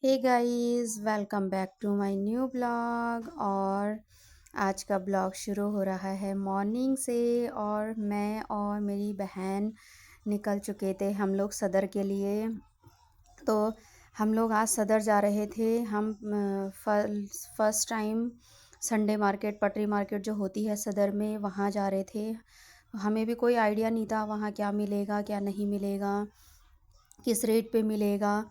Hey guys, welcome back to my new blog. और आज का ब्लॉग शुरू हो रहा है मॉर्निंग से। और मैं और मेरी बहन निकल चुके थे हम लोग सदर के लिए। तो हम लोग आज सदर जा रहे थे। हम फर्स्ट टाइम संडे मार्केट, पटरी मार्केट जो होती है सदर में, वहाँ जा रहे थे। हमें भी कोई आइडिया नहीं था वहाँ क्या मिलेगा क्या नहीं मिलेगा, किस रेट पे मिलेगा।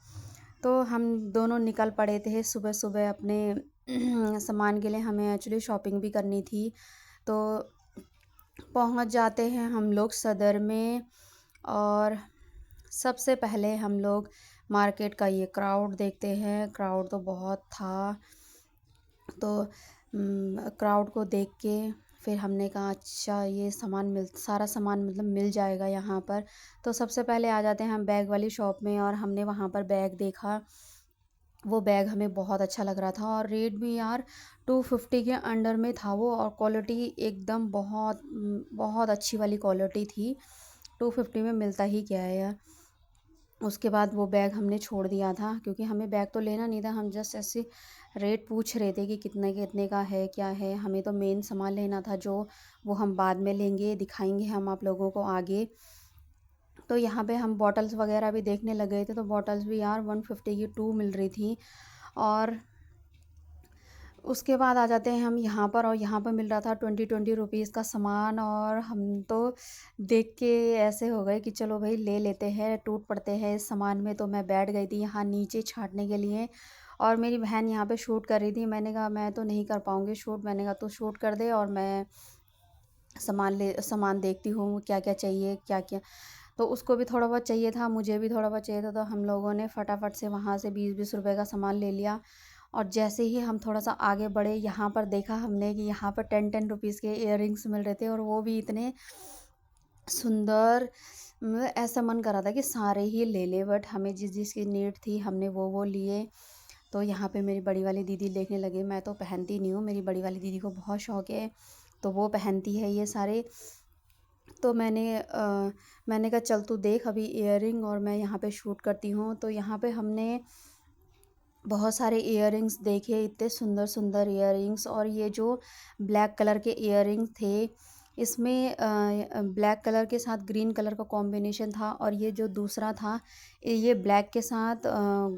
तो हम दोनों निकल पड़े थे सुबह सुबह अपने सामान के लिए। हमें एक्चुअली शॉपिंग भी करनी थी। तो पहुंच जाते हैं हम लोग सदर में। और सबसे पहले हम लोग मार्केट का ये क्राउड देखते हैं। क्राउड तो बहुत था। तो क्राउड को देख के फिर हमने कहा अच्छा ये सारा सामान मतलब मिल जाएगा यहाँ पर। तो सबसे पहले आ जाते हैं हम बैग वाली शॉप में। और हमने वहाँ पर बैग देखा। वो बैग हमें बहुत अच्छा लग रहा था और रेट भी यार 250 के अंडर में था वो। और क्वालिटी एकदम बहुत बहुत अच्छी वाली क्वालिटी थी। 250 में मिलता ही क्या है यार। उसके बाद वो बैग हमने छोड़ दिया था क्योंकि हमें बैग तो लेना नहीं था। हम जस्ट ऐसे रेट पूछ रहे थे कि कितने का है क्या है। हमें तो मेन सामान लेना था जो वो हम बाद में लेंगे, दिखाएंगे हम आप लोगों को आगे। तो यहाँ पे हम बॉटल्स वगैरह भी देखने लग गए थे। तो बॉटल्स भी यार 150 की 2 मिल रही थी। और उसके बाद आ जाते हैं हम यहाँ पर। और यहाँ पर मिल रहा था 20 रुपीज़ का सामान। और हम तो देख के ऐसे हो गए कि चलो भाई ले लेते हैं, टूट पड़ते हैं इस सामान में। तो मैं बैठ गई थी यहाँ नीचे छांटने के लिए। और मेरी बहन यहाँ पे शूट कर रही थी। मैंने कहा मैं तो नहीं कर पाऊँगी शूट। मैंने कहा तो शूट कर दे और मैं सामान देखती हूँ क्या क्या चाहिए क्या क्या। तो उसको भी थोड़ा बहुत चाहिए था, मुझे भी थोड़ा बहुत चाहिए था। तो हम लोगों ने फटाफट से वहाँ से 20-20 रुपए का सामान ले लिया। और जैसे ही हम थोड़ा सा आगे बढ़े, यहाँ पर देखा हमने कि यहाँ पर 10-10 रुपीज़ के इयररिंग्स मिल रहे थे। और वो भी इतने सुंदर, मतलब ऐसा मन कर रहा था कि सारे ही ले ले। बट हमें जिस जिसकी नीड थी हमने वो लिए। तो यहाँ पे मेरी बड़ी वाली दीदी देखने लगे। मैं तो पहनती नहीं हूँ, मेरी बड़ी वाली दीदी को बहुत शौक है तो वो पहनती है ये सारे। तो मैंने कहा चल तू देख अभी इयररिंग और मैं यहाँ पे शूट करती हूँ। तो यहाँ पे हमने बहुत सारे इयररिंग्स देखे, इतने सुंदर सुंदर इयररिंग्स। और ये जो ब्लैक कलर के इयररिंग्स थे, इसमें ब्लैक कलर के साथ ग्रीन कलर का कॉम्बिनेशन था। और ये जो दूसरा था ये ब्लैक के साथ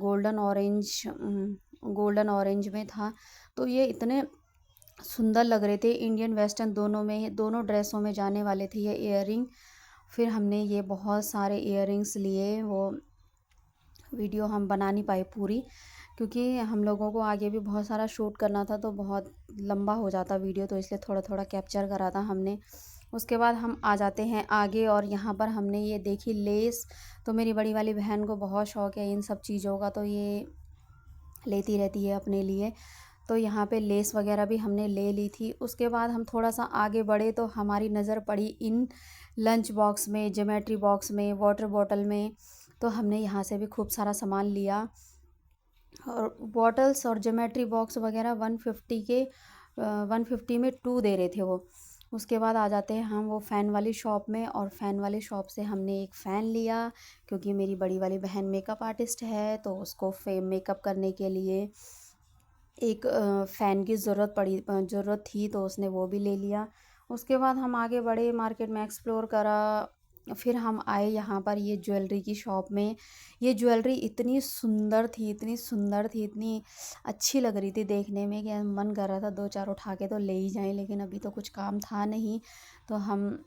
गोल्डन ऑरेंज में था। तो ये इतने सुंदर लग रहे थे। इंडियन वेस्टर्न दोनों में, दोनों ड्रेसों में जाने वाले थे ये इयररिंग। फिर हमने ये बहुत सारे इयररिंग्स लिए। वो वीडियो हम बना नहीं पाए पूरी क्योंकि हम लोगों को आगे भी बहुत सारा शूट करना था तो बहुत लंबा हो जाता वीडियो। तो इसलिए थोड़ा थोड़ा कैप्चर करा था हमने। उसके बाद हम आ जाते हैं आगे। और यहाँ पर हमने ये देखी लेस। तो मेरी बड़ी वाली बहन को बहुत शौक है इन सब चीज़ों का, तो ये लेती रहती है अपने लिए। तो यहाँ पे लेस वगैरह भी हमने ले ली थी। उसके बाद हम थोड़ा सा आगे बढ़े तो हमारी नज़र पड़ी इन लंच बॉक्स में, ज्योमेट्री बॉक्स में, वाटर बॉटल में। तो हमने यहाँ से भी खूब सारा सामान लिया। और बॉटल्स और ज्योमेट्री बॉक्स वगैरह 150 में 2 दे रहे थे वो। उसके बाद आ जाते हैं हम वो फ़ैन वाली शॉप में। और फ़ैन वाली शॉप से हमने एक फ़ैन लिया क्योंकि मेरी बड़ी वाली बहन मेकअप आर्टिस्ट है तो उसको मेकअप करने के लिए एक फ़ैन की ज़रूरत थी तो उसने वो भी ले लिया। उसके बाद हम आगे बढ़े, मार्केट में एक्सप्लोर करा। फिर हम आए यहाँ पर ये ज्वेलरी की शॉप में। ये ज्वेलरी इतनी सुंदर थी, इतनी सुंदर थी, इतनी अच्छी लग रही थी देखने में कि मन कर रहा था दो चार उठा के तो ले ही जाएं। लेकिन अभी तो कुछ काम था नहीं तो हम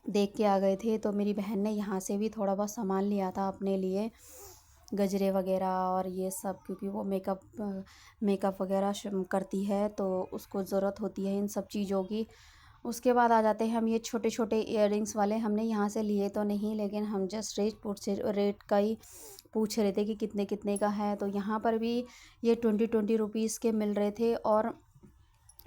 देख के आ गए थे। तो मेरी बहन ने यहाँ से भी थोड़ा बहुत सामान लिया था अपने लिए, गजरे वगैरह और ये सब, क्योंकि वो मेकअप वगैरह करती है तो उसको ज़रूरत होती है इन सब चीज़ों की। उसके बाद आ जाते हैं हम ये छोटे छोटे इयररिंग्स वाले। हमने यहाँ से लिए तो नहीं लेकिन हम जस्ट रेट का ही पूछ रहे थे कि कितने कितने का है। तो यहाँ पर भी ये 20-20 रुपीज़ के मिल रहे थे। और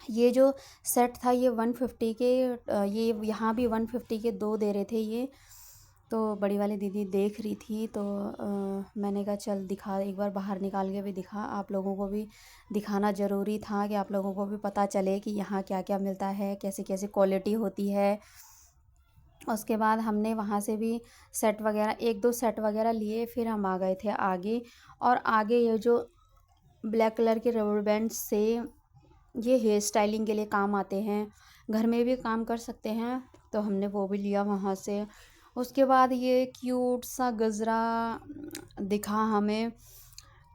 ये जो सेट था ये 150 के, ये यहाँ भी 150 के 2 दे रहे थे ये। तो बड़ी वाली दीदी देख रही थी तो मैंने कहा चल दिखा, एक बार बाहर निकाल के भी दिखा, आप लोगों को भी दिखाना ज़रूरी था कि आप लोगों को भी पता चले कि यहाँ क्या क्या मिलता है, कैसे कैसे क्वालिटी होती है। उसके बाद हमने वहाँ से भी सेट वगैरह 1-2 सेट वगैरह लिए। फिर हम आ गए थे आगे। और आगे ये जो ब्लैक कलर के रबर बैंड से ये हेयर स्टाइलिंग के लिए काम आते हैं, घर में भी काम कर सकते हैं, तो हमने वो भी लिया वहाँ से। उसके बाद ये क्यूट सा गजरा दिखा हमें,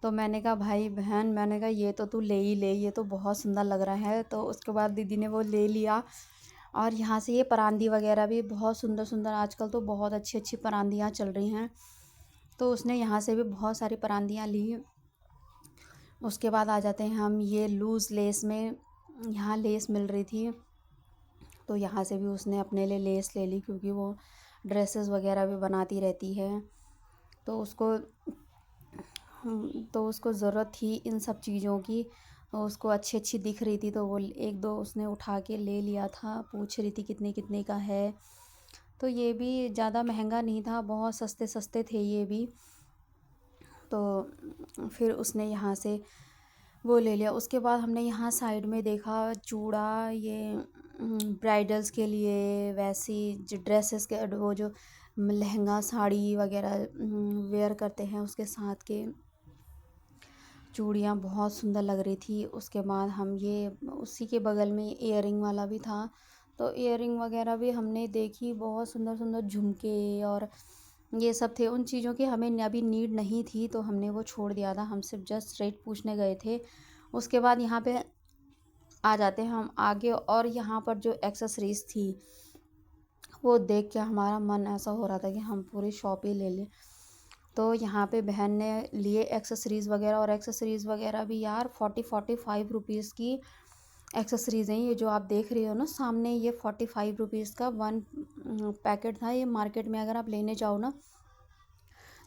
तो मैंने कहा भाई बहन, मैंने कहा ये तो तू ले ही ले, ये तो बहुत सुंदर लग रहा है। तो उसके बाद दीदी ने वो ले लिया। और यहाँ से ये परांदी वगैरह भी बहुत सुंदर सुंदर, आजकल तो बहुत अच्छी अच्छी परांदियाँ चल रही हैं, तो उसने यहाँ से भी बहुत सारी परांदियाँ ली। उसके बाद आ जाते हैं हम ये लूज़ लेस में, यहाँ लेस मिल रही थी, तो यहाँ से भी उसने अपने लिए लेस ले ली, क्योंकि वो ड्रेसेस वगैरह भी बनाती रहती है, तो उसको ज़रूरत थी इन सब चीज़ों की। तो उसको अच्छी अच्छी दिख रही थी, तो वो एक दो उसने उठा के ले लिया था। पूछ रही थी कितने कितने का है, तो ये भी ज़्यादा महंगा नहीं था, बहुत सस्ते सस्ते थे ये भी। तो फिर उसने यहाँ से वो ले लिया। उसके बाद हमने यहाँ साइड में देखा चूड़ा, ये ब्राइडल्स के लिए वैसी जो ड्रेसेस के, वो जो लहंगा साड़ी वगैरह वेयर करते हैं, उसके साथ के चूड़ियाँ बहुत सुंदर लग रही थी। उसके बाद हम ये उसी के बगल में इयररिंग वाला भी था, तो इयररिंग वगैरह भी हमने देखी, बहुत सुंदर सुंदर झुमके और ये सब थे। उन चीज़ों की हमें अभी नीड नहीं थी, तो हमने वो छोड़ दिया था, हम सिर्फ जस्ट रेट पूछने गए थे। उसके बाद यहाँ पे आ जाते हैं हम आगे, और यहाँ पर जो एक्सेसरीज़ थी वो देख के हमारा मन ऐसा हो रहा था कि हम पूरी शॉप ही ले लें। तो यहाँ पे बहन ने लिए एक्सेसरीज़ वगैरह, और एक्सेसरीज़ वगैरह भी यार 40-45 रुपीज़ की एक्सेसरीज़ हैं। ये जो आप देख रहे हो ना सामने, ये 45 रुपीज़ का वन पैकेट था। ये मार्केट में अगर आप लेने जाओ ना,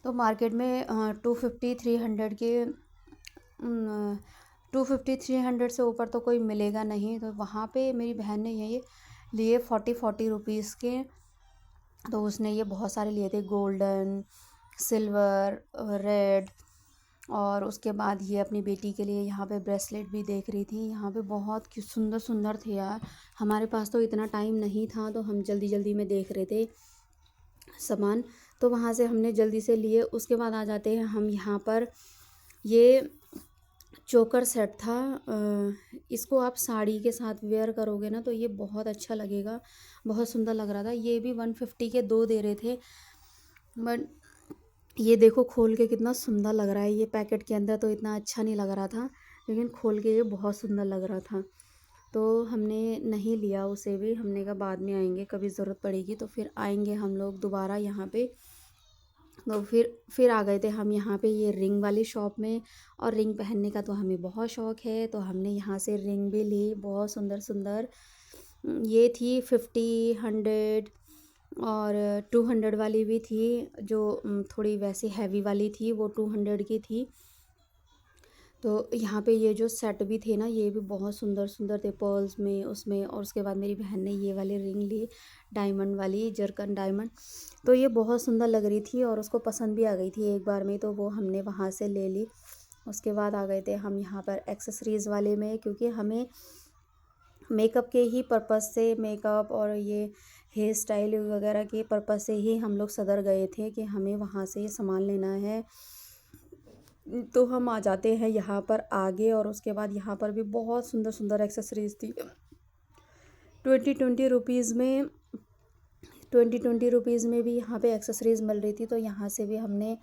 तो मार्केट में 250-300 के 250-300 से ऊपर तो कोई मिलेगा नहीं। तो वहाँ पे मेरी बहन ने ये लिए 40-40 रुपीज़ के। तो उसने ये बहुत सारे लिए थे, गोल्डन, सिल्वर, रेड, और उसके बाद ये अपनी बेटी के लिए यहाँ पे ब्रेसलेट भी देख रही थी। यहाँ पे बहुत सुंदर सुंदर थे यार, हमारे पास तो इतना टाइम नहीं था, तो हम जल्दी जल्दी में देख रहे थे सामान, तो वहाँ से हमने जल्दी से लिए। उसके बाद आ जाते हैं हम यहाँ पर, ये चोकर सेट था। इसको आप साड़ी के साथ वेयर करोगे ना, तो ये बहुत अच्छा लगेगा, बहुत सुंदर लग रहा था। ये भी 150 के 2 दे रहे थे, बट ये देखो खोल के कितना सुंदर लग रहा है। ये पैकेट के अंदर तो इतना अच्छा नहीं लग रहा था, लेकिन खोल के ये बहुत सुंदर लग रहा था, तो हमने नहीं लिया उसे भी। हमने कहा बाद में आएंगे, कभी ज़रूरत पड़ेगी तो फिर आएंगे हम लोग दोबारा यहाँ पे। तो फिर आ गए थे हम यहाँ पे ये रिंग वाली शॉप में, और रिंग पहनने का तो हमें बहुत शौक़ है, तो हमने यहाँ से रिंग भी ली, बहुत सुंदर सुंदर। ये थी 50, 100 और 200 वाली भी थी, जो थोड़ी वैसी हैवी वाली थी, वो 200 की थी। तो यहाँ पे ये जो सेट भी थे ना, ये भी बहुत सुंदर सुंदर थे, पर्ल्स में उसमें। और उसके बाद मेरी बहन ने ये वाली रिंग ली, डायमंड वाली, जरकन डायमंड, तो ये बहुत सुंदर लग रही थी और उसको पसंद भी आ गई थी एक बार में, तो वो हमने वहाँ से ले ली। उसके बाद आ गए थे हम यहाँ पर एक्सेसरीज़ वाले में, क्योंकि हमें मेकअप के ही पर्पज़ से, मेकअप और ये हेयर स्टाइल वगैरह के पर्पज़ से ही हम लोग सदर गए थे कि हमें वहाँ से सामान लेना है। तो हम आ जाते हैं यहाँ पर आगे, और उसके बाद यहाँ पर भी बहुत सुंदर सुंदर एक्सेसरीज़ थी। 20-20 रुपीज़ में भी यहाँ पे एक्सेसरीज़ मिल रही थी, तो यहाँ से भी हमने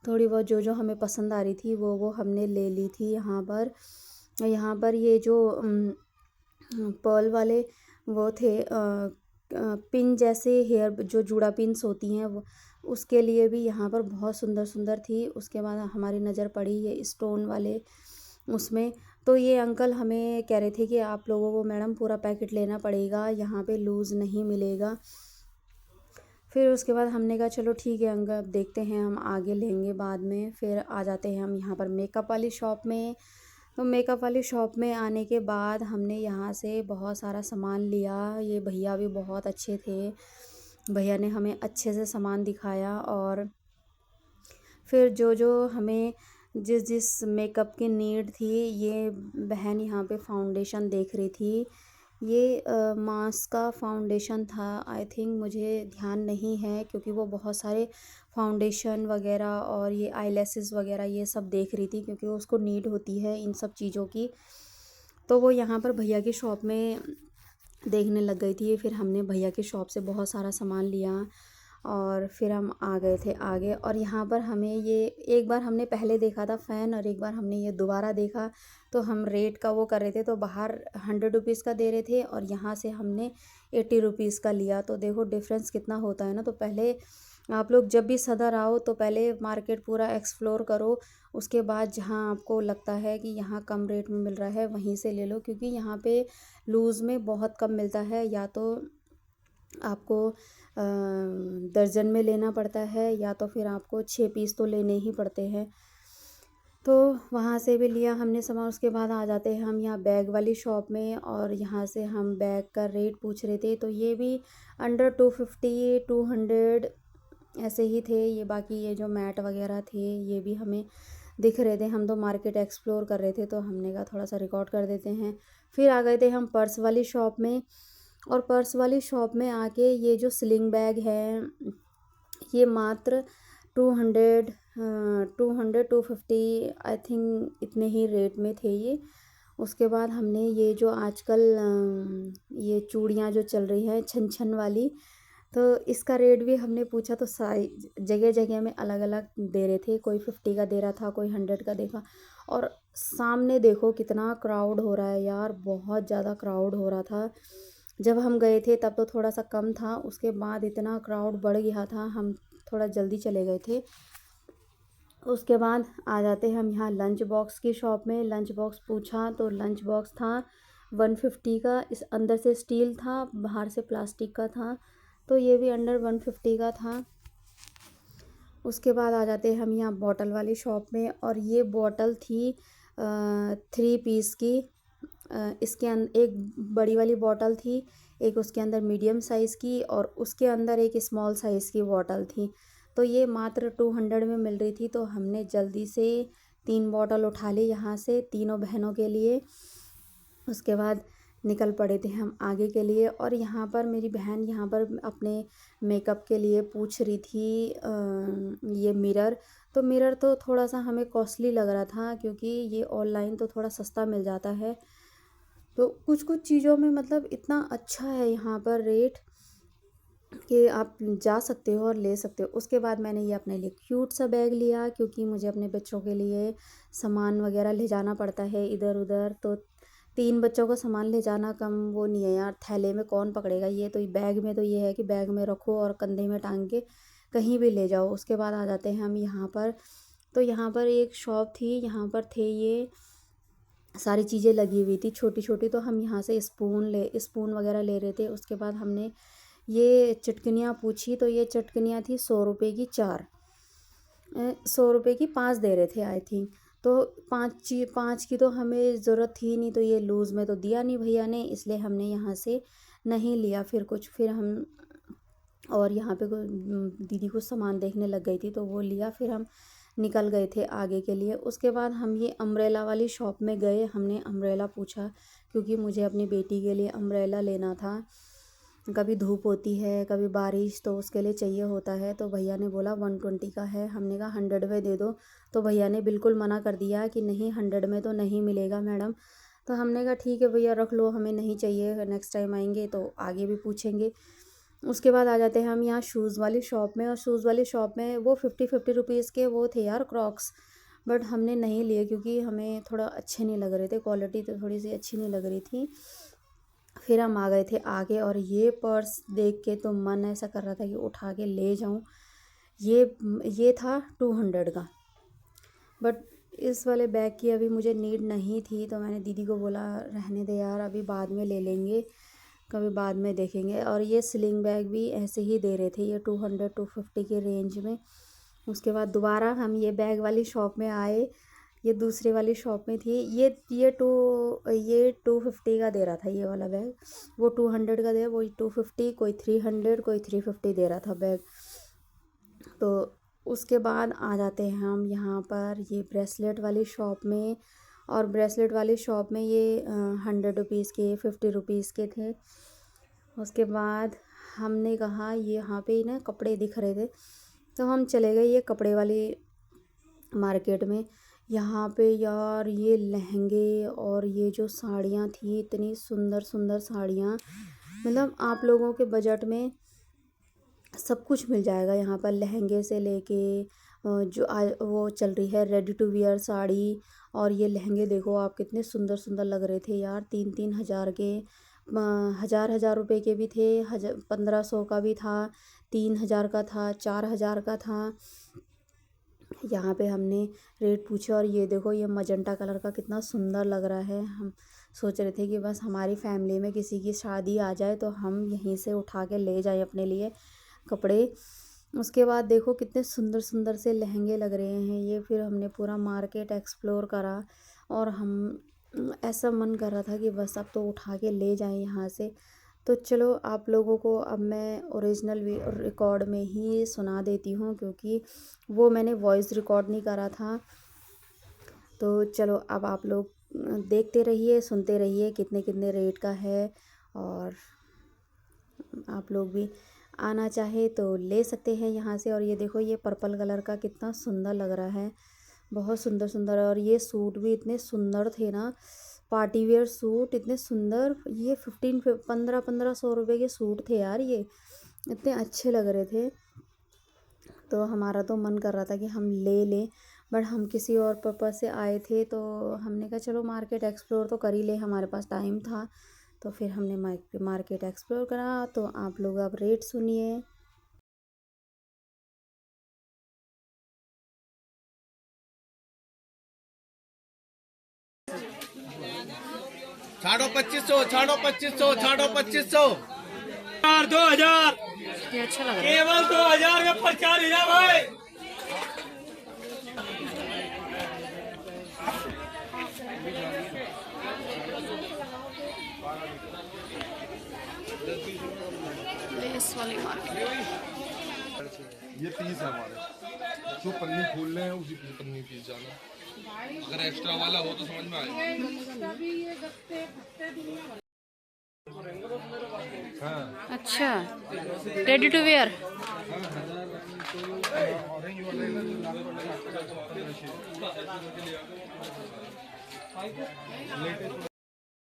थोड़ी बहुत जो हमें पसंद आ रही थी वो हमने ले ली थी यहाँ पर। यहाँ पर ये जो पर्ल वाले वो थे, पिन जैसे, हेयर जो जूड़ा पिन्स होती हैं वो, उसके लिए भी यहाँ पर बहुत सुंदर सुंदर थी। उसके बाद हमारी नज़र पड़ी ये स्टोन वाले उसमें, तो ये अंकल हमें कह रहे थे कि आप लोगों को मैडम पूरा पैकेट लेना पड़ेगा, यहाँ पे लूज़ नहीं मिलेगा। फिर उसके बाद हमने कहा चलो ठीक है अंकल, अब देखते हैं, हम आगे लेंगे बाद में। फिर आ जाते हैं हम यहाँ पर मेकअप वाली शॉप में। तो मेकअप वाली शॉप में आने के बाद हमने यहाँ से बहुत सारा सामान लिया। ये भैया भी बहुत अच्छे थे, भैया ने हमें अच्छे से सामान दिखाया, और फिर जो हमें जिस जिस मेकअप की नीड थी, ये बहन यहाँ पे फाउंडेशन देख रही थी ये मार्स का फाउंडेशन था आई थिंक, मुझे ध्यान नहीं है क्योंकि वो बहुत सारे फाउंडेशन वगैरह और ये आईलैशेस वगैरह ये सब देख रही थी क्योंकि उसको नीड होती है इन सब चीज़ों की। तो वो यहाँ पर भैया की शॉप में देखने लग गई थी। फिर हमने भैया की शॉप से बहुत सारा सामान लिया और फिर हम आ गए थे आगे। और यहाँ पर हमें ये एक बार हमने पहले देखा था फ़ैन और एक बार हमने ये दोबारा देखा। तो हम रेट का वो कर रहे थे, तो बाहर 100 रुपीज़ का दे रहे थे और यहाँ से हमने 80 रुपीज़ का लिया। तो देखो डिफरेंस कितना होता है ना। तो पहले आप लोग जब भी सदर आओ तो पहले मार्केट पूरा एक्सप्लोर करो, उसके बाद जहाँ आपको लगता है कि यहाँ कम रेट में मिल रहा है वहीं से ले लो, क्योंकि यहाँ पे लूज़ में बहुत कम मिलता है। या तो आपको दर्जन में लेना पड़ता है या तो फिर आपको 6 पीस तो लेने ही पड़ते हैं। तो वहाँ से भी लिया हमने सामान। उसके बाद आ जाते हैं हम यहाँ बैग वाली शॉप में और यहाँ से हम बैग का रेट पूछ रहे थे। तो ये भी अंडर 250 200 ऐसे ही थे ये। बाकी ये जो मैट वगैरह थे ये भी हमें दिख रहे थे। हम तो मार्केट एक्सप्लोर कर रहे थे तो हमने कहा थोड़ा सा रिकॉर्ड कर देते हैं। फिर आ गए थे हम पर्स वाली शॉप में। और पर्स वाली शॉप में आके ये जो स्लिंग बैग है ये मात्र 200 250 आई थिंक इतने ही रेट में थे ये। उसके बाद हमने ये जो आजकल ये चूड़ियाँ जो चल रही है छन छन वाली, तो इसका रेट भी हमने पूछा। तो सारी जगह जगह में अलग अलग दे रहे थे, कोई 50 का दे रहा था, कोई 100 का देखा। और सामने देखो कितना क्राउड हो रहा है यार, बहुत ज़्यादा क्राउड हो रहा था। जब हम गए थे तब तो थोड़ा सा कम था, उसके बाद इतना क्राउड बढ़ गया था, हम थोड़ा जल्दी चले गए थे। उसके बाद आ जाते हैं हम यहाँ लंच बॉक्स की शॉप में। लंच बॉक्स पूछा तो लंच बॉक्स था 150 का। इस अंदर से स्टील था, बाहर से प्लास्टिक का था। तो ये भी अंडर 150 का था। उसके बाद आ जाते हैं हम यहाँ बॉटल वाली शॉप में। और ये बॉटल थी 3 पीस की। इसके अंदर एक बड़ी वाली बॉटल थी, एक उसके अंदर मीडियम साइज़ की और उसके अंदर एक स्मॉल साइज़ की बॉटल थी। तो ये मात्र 200 में मिल रही थी। तो हमने जल्दी से 3 बॉटल उठा ली यहाँ से तीनों बहनों के लिए। उसके बाद निकल पड़े थे हम आगे के लिए। और यहाँ पर मेरी बहन यहाँ पर अपने मेकअप के लिए पूछ रही थी ये मिरर। तो मिरर तो थोड़ा सा हमें कॉस्टली लग रहा था क्योंकि ये ऑनलाइन तो थोड़ा सस्ता मिल जाता है। तो कुछ कुछ चीज़ों में मतलब इतना अच्छा है यहाँ पर रेट कि आप जा सकते हो और ले सकते हो। उसके बाद मैंने ये अपने लिए क्यूट सा बैग लिया क्योंकि मुझे अपने बच्चों के लिए सामान वगैरह ले जाना पड़ता है इधर उधर। तो 3 बच्चों का सामान ले जाना कम वो नहीं है यार, थैले में कौन पकड़ेगा ये। तो बैग में तो ये है कि बैग में रखो और कंधे में टांग के कहीं भी ले जाओ। उसके बाद आ जाते हैं हम यहाँ पर। तो यहाँ पर एक शॉप थी, यहाँ पर थे ये सारी चीज़ें लगी हुई थी छोटी छोटी। तो हम यहाँ से स्पून वगैरह ले रहे थे। उसके बाद हमने ये चटकनियाँ पूछी। तो ये चटकनियाँ थी 100 रुपये की 4, 100 रुपये की 5 दे रहे थे आई थिंक। तो 5 की तो हमें ज़रूरत थी नहीं, तो ये लूज़ में तो दिया नहीं भैया ने, इसलिए हमने यहाँ से नहीं लिया फिर कुछ। फिर हम और यहाँ पे दीदी कुछ सामान देखने लग गई थी तो वो लिया। फिर हम निकल गए थे आगे के लिए। उसके बाद हम ये अम्ब्रेला वाली शॉप में गए। हमने अम्ब्रेला पूछा क्योंकि मुझे अपनी बेटी के लिए अम्ब्रेला लेना था। कभी धूप होती है कभी बारिश, तो उसके लिए चाहिए होता है। तो भैया ने बोला 120 का है, हमने कहा 100 में दे दो। तो भैया ने बिल्कुल मना कर दिया कि नहीं 100 में तो नहीं मिलेगा मैडम। तो हमने कहा ठीक है भैया रख लो, हमें नहीं चाहिए, नेक्स्ट टाइम आएंगे तो आगे भी पूछेंगे। उसके बाद आ जाते हैं हम यहाँ शूज़ वाली शॉप में। और शूज़ वाली शॉप में वो 50 के वो थे यार क्रॉक्स। बट हमने नहीं लिए क्योंकि हमें थोड़ा अच्छे नहीं लग रहे थे, क्वालिटी तो थोड़ी सी अच्छी नहीं लग रही थी। फिर हम आ गए थे आगे और ये पर्स देख के तो मन ऐसा कर रहा था कि उठा के ले जाऊं। ये था 200 का। बट इस वाले बैग की अभी मुझे नीड नहीं थी, तो मैंने दीदी को बोला रहने दे यार, अभी बाद में ले लेंगे, कभी बाद में देखेंगे। और ये स्लिंग बैग भी ऐसे ही दे रहे थे ये 200 250 के रेंज में। उसके बाद दोबारा हम ये बैग वाली शॉप में आए। ये दूसरी वाली शॉप में थी। ये 250 का दे रहा था ये वाला बैग। वो 200 का दे, वो 250, कोई 300, कोई 350 दे रहा था बैग। तो उसके बाद आ जाते हैं हम यहाँ पर ये ब्रेसलेट वाली शॉप में। और ब्रेसलेट वाली शॉप में ये 100 रुपीज़ के 50 रुपीज़ के थे। उसके बाद हमने कहा ये यहाँ पे ना कपड़े दिख रहे थे, तो हम चले गए ये कपड़े वाली मार्केट में। यहाँ पे यार ये लहंगे और ये जो साड़ियाँ थी, इतनी सुंदर सुंदर साड़ियाँ, मतलब आप लोगों के बजट में सब कुछ मिल जाएगा यहाँ पर। लहंगे से लेके जो वो चल रही है रेडी टू वियर साड़ी, और ये लहंगे देखो आप कितने सुंदर सुंदर लग रहे थे यार। 3-3 हज़ार के, हज़ार रुपए के भी थे, 1500 का भी था, 3000 का था, 4000 का था। यहाँ पे हमने रेट पूछे और ये देखो ये मजेंटा कलर का कितना सुंदर लग रहा है। हम सोच रहे थे कि बस हमारी फैमिली में किसी की शादी आ जाए तो हम यहीं से उठा के ले जाएं अपने लिए कपड़े। उसके बाद देखो कितने सुंदर सुंदर से लहंगे लग रहे हैं ये। फिर हमने पूरा मार्केट एक्सप्लोर करा और हम ऐसा मन कर रहा था कि बस अब तो उठा के ले जाएं यहाँ से। तो चलो आप लोगों को अब मैं ओरिजिनल रिकॉर्ड में ही सुना देती हूँ, क्योंकि वो मैंने वॉइस रिकॉर्ड नहीं करा था। तो चलो अब आप लोग देखते रहिए, सुनते रहिए कितने कितने रेट का है, और आप लोग भी आना चाहे तो ले सकते हैं यहाँ से। और ये देखो ये पर्पल कलर का कितना सुंदर लग रहा है, बहुत सुंदर सुंदर। और ये सूट भी इतने सुंदर थे ना, पार्टी वेयर सूट इतने सुंदर। ये 1500 रुपये के सूट थे यार, ये इतने अच्छे लग रहे थे। तो हमारा तो मन कर रहा था कि हम ले लें, बट हम किसी और पर्पज़ से आए थे, तो हमने कहा चलो मार्केट एक्सप्लोर तो कर ही ले, हमारे पास टाइम था। तो फिर हमने मार्केट एक्सप्लोर करा। तो आप लोग अब रेट सुनिए। छाड़ो 2500, छाड़ो 2500, छाड़ो 2500, 2000, ये अच्छा लग रहा है। केवल 2000 में 4000 भाई। लेस वाली मार्केट। ये पीस है हमारे, जो पन्नी खोल रहे हैं उसी पन्नी पीस जाना। अगर एक्स्ट्रा वाला हो तो समझ में आएगा। हाँ। अच्छा, रेडी टू वेयर।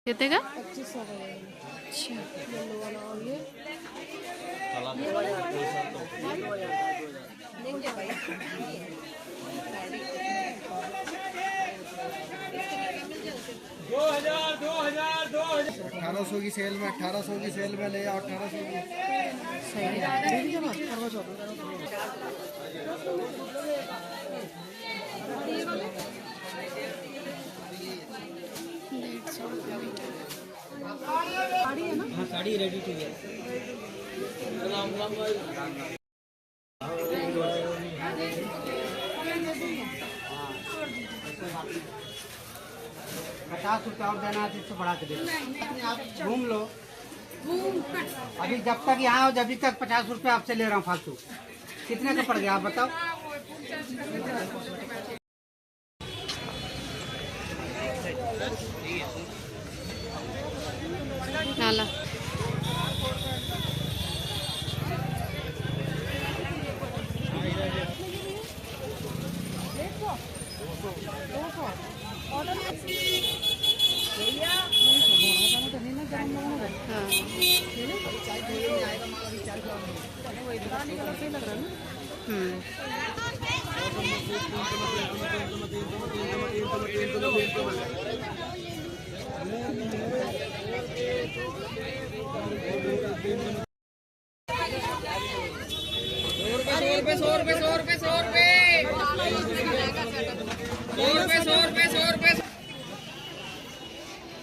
कितने का? 2500 का। अच्छा, 1800 की सेल में, 1800 की सेल में ले आओ, 1800 की। सही है। Sari ready to where. 50 रुपया और देना है, इससे बढ़ा के दे। घूम लो अभी, जब तक यहाँ हो जब तक 50 रुपया आपसे ले रहा हूँ फालतू। कितने का पड़ गया आप बताओ। नाला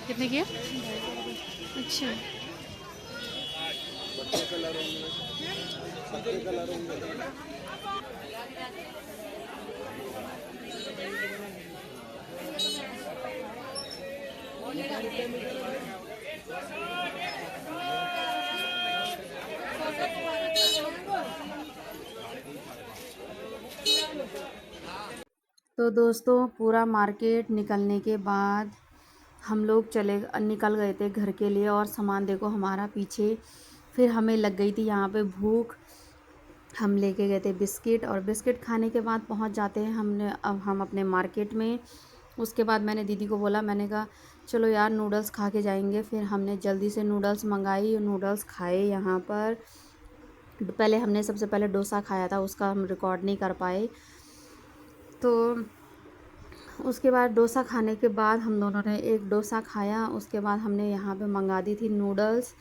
कितने किया? अच्छा, तो दोस्तों पूरा मार्केट निकलने के बाद हम लोग निकल गए थे घर के लिए, और सामान देखो हमारा पीछे। फिर हमें लग गई थी यहाँ पे भूख। हम लेके गए थे बिस्किट, और बिस्किट खाने के बाद पहुँच जाते हैं हम अपने मार्केट में। उसके बाद मैंने दीदी को बोला, मैंने कहा चलो यार नूडल्स खा के जाएंगे। फिर हमने जल्दी से नूडल्स मंगाई, नूडल्स खाए यहाँ पर। पहले हमने सबसे पहले डोसा खाया था, उसका हम रिकॉर्ड नहीं कर पाए। तो उसके बाद डोसा खाने के बाद हम दोनों ने एक डोसा खाया। उसके बाद हमने यहाँ पे मंगा दी थी नूडल्स,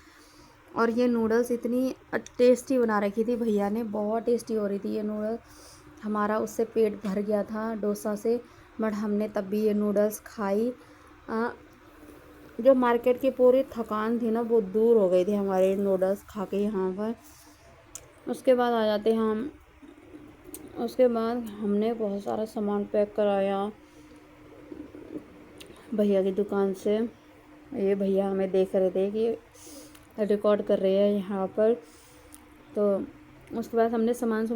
और ये नूडल्स इतनी टेस्टी बना रखी थी भैया ने, बहुत टेस्टी हो रही थी ये नूडल्स। हमारा उससे पेट भर गया था डोसा से, बट हमने तब भी ये नूडल्स खाई। जो मार्केट की पूरी थकान थी ना वो दूर हो गई थी हमारे नूडल्स खा के यहाँ पर। उसके बाद आ जाते हम, उसके बाद हमने बहुत सारा सामान पैक कराया भैया की दुकान से। ये भैया हमें देख रहे थे कि रिकॉर्ड कर रहे हैं यहाँ पर। तो उसके बाद हमने सामान